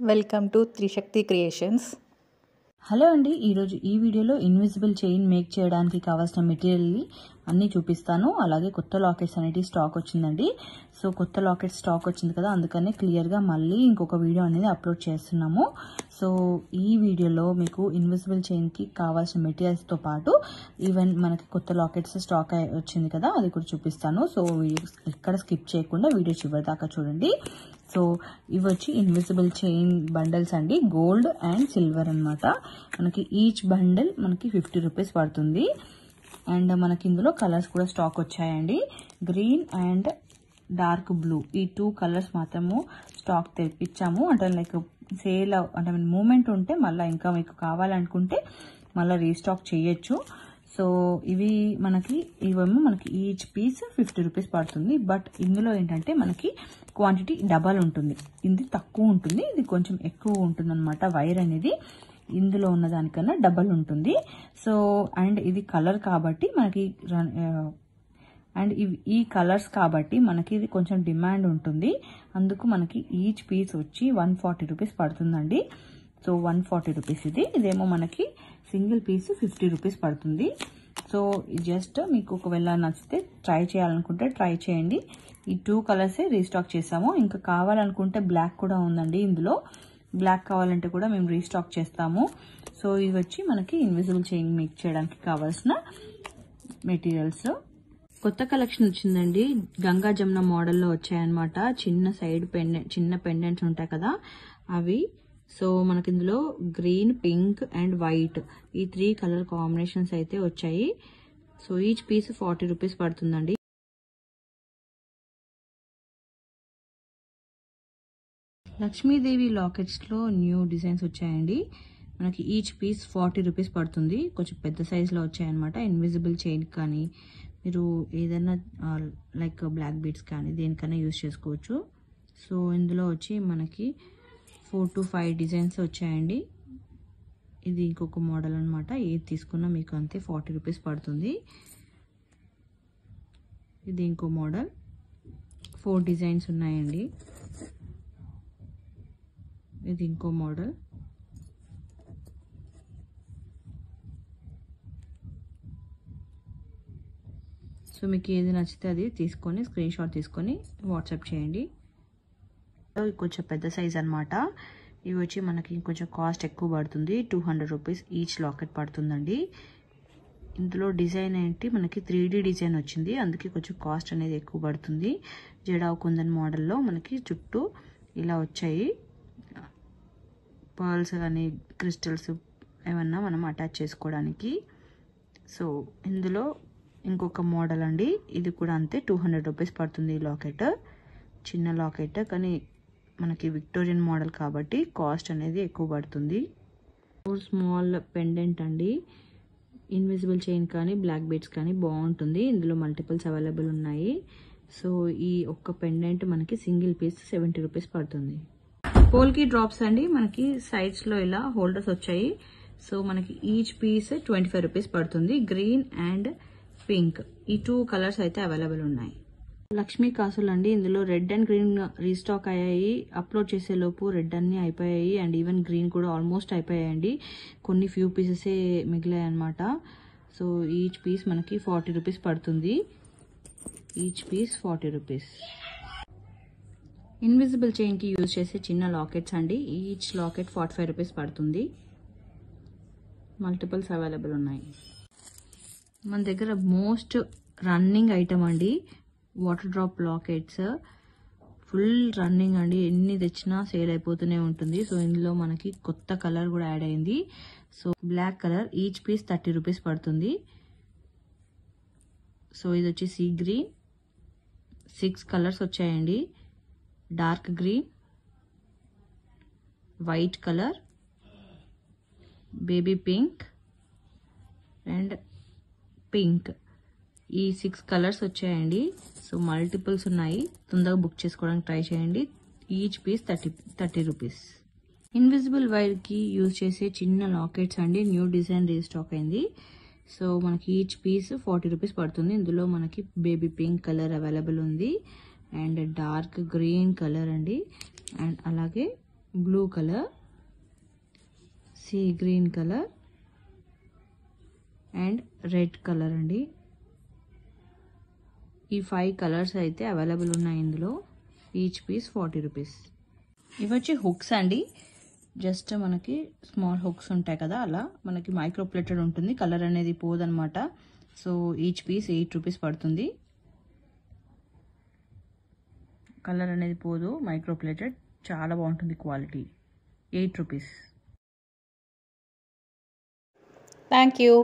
Welcome to Trishakti creations. Hello అండి, ఈరోజు ఈ వీడియోలో ఇన్విజిబుల్ చైన్ మేక్ చేయడానికి కావాల్సిన మెటీరియల్ అన్నీ చూపిస్తాను. అలాగే కొత్త లాకెట్స్ అనేవి స్టాక్ వచ్చిందండి. సో కొత్త లాకెట్స్ స్టాక్ వచ్చింది కదా, అందుకనే క్లియర్గా మళ్ళీ ఇంకొక వీడియో అనేది అప్లోడ్ చేస్తున్నాము. సో ఈ వీడియోలో మీకు ఇన్విజిబుల్ చైన్కి కావాల్సిన మెటీరియల్స్తో పాటు ఈవెన్ మనకి కొత్త లాకెట్స్ స్టాక్ వచ్చింది కదా, అది కూడా చూపిస్తాను. సో వీడియో ఎక్కడ స్కిప్ చేయకుండా వీడియో చివరి దాకా చూడండి. సో ఇవి వచ్చి ఇన్విజిబుల్ చైన్ బండల్స్ అండి, గోల్డ్ అండ్ సిల్వర్ అనమాట. మనకి ఈచ్ బండిల్ మనకి 50 రూపీస్ పడుతుంది. అండ్ మనకి ఇందులో కలర్స్ కూడా స్టాక్ వచ్చాయండి. గ్రీన్ అండ్ డార్క్ బ్లూ, ఈ 2 కలర్స్ మాత్రము స్టాక్ తెప్పించాము. అంటే లైక్ సేల్ అంటే మూమెంట్ ఉంటే మళ్ళీ ఇంకా మీకు కావాలనుకుంటే మళ్ళీ రీస్టాక్ చేయొచ్చు. సో ఇవేమో మనకి ఈచ్ పీస్ 50 రూపీస్ పడుతుంది. బట్ ఇందులో ఏంటంటే మనకి క్వాంటిటీ డబల్ ఉంటుంది. ఇది తక్కువ ఉంటుంది, ఇది కొంచెం ఎక్కువ ఉంటుంది అనమాట. వైర్ అనేది ఇందులో ఉన్న దానికన్నా డబల్ ఉంటుంది. సో అండ్ ఇది కలర్ కాబట్టి మనకి అండ్ ఈ కలర్స్ కాబట్టి మనకి ఇది కొంచెం డిమాండ్ ఉంటుంది. అందుకు మనకి ఈచ్ పీస్ వచ్చి 140 రూపీస్ పడుతుందండి. సో 140 రూపీస్ ఇదేమో మనకి సింగిల్ పీస్ 50 రూపీస్ పడుతుంది. సో జస్ట్ మీకు ఒకవేళ నచ్చితే ట్రై చేయాలనుకుంటే ట్రై చేయండి. ఈ 2 కలర్సే రీస్టాక్ చేసాము. ఇంకా కావాలనుకుంటే బ్లాక్ కూడా ఉందండి. ఇందులో బ్లాక్ కావాలంటే కూడా మేము రీస్టాక్ చేస్తాము. సో ఇవి వచ్చి మనకి ఇన్విజిబుల్ చైన్ మేక్ చేయడానికి కావాల్సిన మెటీరియల్స్. కొత్త కలెక్షన్ వచ్చిందండి, గంగా జమున మోడల్లో వచ్చాయన్నమాట. చిన్న పెండెంట్స్ ఉంటాయి కదా అవి. సో మనకి ఇందులో గ్రీన్, పింక్ అండ్ వైట్, ఈ 3 కలర్ కాంబినేషన్స్ అయితే వచ్చాయి. సో ఈచ్ పీస్ 40 రూపీస్ పడుతుందండి. లక్ష్మీదేవి లాకెట్స్ లో న్యూ డిజైన్స్ వచ్చాయండి. మనకి ఈచ్ పీస్ 40 రూపీస్ పడుతుంది. కొంచెం పెద్ద సైజ్ లో వచ్చాయన్నమాట. ఇన్విజిబుల్ చైన్ కానీ మీరు ఏదైనా లైక్ బ్లాక్ బీడ్స్ కానీ దేనికైనా యూజ్ చేసుకోవచ్చు. సో ఇందులో వచ్చి మనకి 4 to 5 డిజైన్స్ వచ్చాయండి. ఇది ఇంకొక మోడల్ అనమాట. ఏది తీసుకున్నా మీకు అంతే 40 రూపీస్ పడుతుంది. ఇది ఇంకో మోడల్, 4 డిజైన్స్ ఉన్నాయండి. ఇది ఇంకో మోడల్. సో మీకు ఏది నచ్చితే అది తీసుకొని స్క్రీన్ షాట్ తీసుకొని వాట్సాప్ చేయండి. కొంచెం పెద్ద సైజ్ అనమాట. ఇవి వచ్చి మనకి కొంచెం కాస్ట్ ఎక్కువ పడుతుంది. 200 రూపీస్ ఈచ్ లాకెట్ పడుతుందండి. ఇందులో డిజైన్ ఏంటి మనకి 3D డిజైన్ వచ్చింది, అందుకే కొంచెం కాస్ట్ అనేది ఎక్కువ పడుతుంది. జడావ్ కుందన్ మోడల్లో మనకి చుట్టూ ఇలా వచ్చాయి. పర్ల్స్ కానీ క్రిస్టల్స్ ఏమన్నా మనం అటాచ్ చేసుకోవడానికి. సో ఇందులో ఇంకొక మోడల్ అండి, ఇది కూడా అంతే 200 రూపీస్ పడుతుంది. ఈ లాకెట్ చిన్న లాకెట్, కానీ మనకి విక్టోరియన్ మోడల్ కాబట్టి కాస్ట్ అనేది ఎక్కువ పడుతుంది. స్మాల్ పెండెంట్ అండి, ఇన్విజిబుల్ చైన్ కానీ బ్లాక్ బీడ్స్ కానీ బాగుంటుంది. ఇందులో మల్టిపుల్స్ అవైలబుల్ ఉన్నాయి. సో ఈ ఒక్క పెండెంట్ మనకి సింగిల్ పీస్ 70 రూపీస్ పడుతుంది. పోల్కి డ్రాప్స్ అండి, మనకి సైడ్స్ లో ఇలా హోల్డర్స్ వచ్చాయి. సో మనకి ఈచ్ పీస్ 25 రూపీస్ పడుతుంది. గ్రీన్ అండ్ పింక్, ఈ 2 కలర్స్ అయితే అవైలబుల్ ఉన్నాయి. లక్ష్మీ కాసులు అండి, ఇందులో రెడ్ అండ్ గ్రీన్ రీస్టాక్ అయ్యాయి. అప్లోడ్ చేసే లోపు రెడ్ అన్ని అయిపోయాయి అండ్ ఈవెన్ గ్రీన్ కూడా ఆల్మోస్ట్ అయిపోయాయండి. కొన్ని ఫ్యూ పీసెసే మిగిలాయి అనమాట. సో ఈచ్ పీస్ మనకి 40 రూపీస్ పడుతుంది. Each piece 40 rupees. Invisible chain కి యూజ్ చేసే చిన్న లాకెట్స్ అండి, ఈచ్ లాకెట్ 45 రూపీస్ పడుతుంది. మల్టిపుల్స్ అవైలబుల్ ఉన్నాయి. మన దగ్గర మోస్ట్ రన్నింగ్ ఐటమ్ అండి, water drop lockets. Full running అండి, ఎన్ని తెచ్చినా సేల్ అయిపోతూనే ఉంటుంది. సో ఇందులో మనకి కొత్త కలర్ కూడా యాడ్ అయింది. So black colour, each piece 30 rupees పడుతుంది. సో ఇది వచ్చి సీ గ్రీన్, 6 కలర్స్ వచ్చాయండి. Dark green, white colour, baby pink and pink, ఈ 6 కలర్స్ వచ్చాయండి. సో మల్టిపుల్స్ ఉన్నాయి, తొందరగా బుక్ చేసుకోవడానికి ట్రై చేయండి. Each piece 30 rupees. Invisible wire కి యూజ్ చేసే చిన్న లాకెట్స్ అండి, న్యూ డిజైన్ రీస్టాక్ అయింది. సో మనకి ఈచ్ పీస్ 40 రూపీస్ పడుతుంది. ఇందులో మనకి బేబీ పింక్ కలర్ అవైలబుల్ ఉంది అండ్ డార్క్ గ్రీన్ కలర్ అండి, అండ్ అలాగే blue colour, sea green colour and red colour అండి. ఈ 5 కలర్స్ అయితే అవైలబుల్ ఉన్నాయి ఇందులో. Each piece 40 rupees. ఇవి వచ్చి హుక్స్ అండి. జస్ట్ మనకి స్మాల్ హుక్స్ ఉంటాయి కదా, అలా మనకి మైక్రో ప్లేటెడ్ ఉంటుంది. కలర్ అనేది పోదనమాట. సో ఈచ్ పీస్ 8 రూపీస్ పడుతుంది. కలర్ అనేది పోదు, మైక్రో ప్లేటెడ్, చాలా బాగుంటుంది క్వాలిటీ. 8 రూపీస్. Thank you.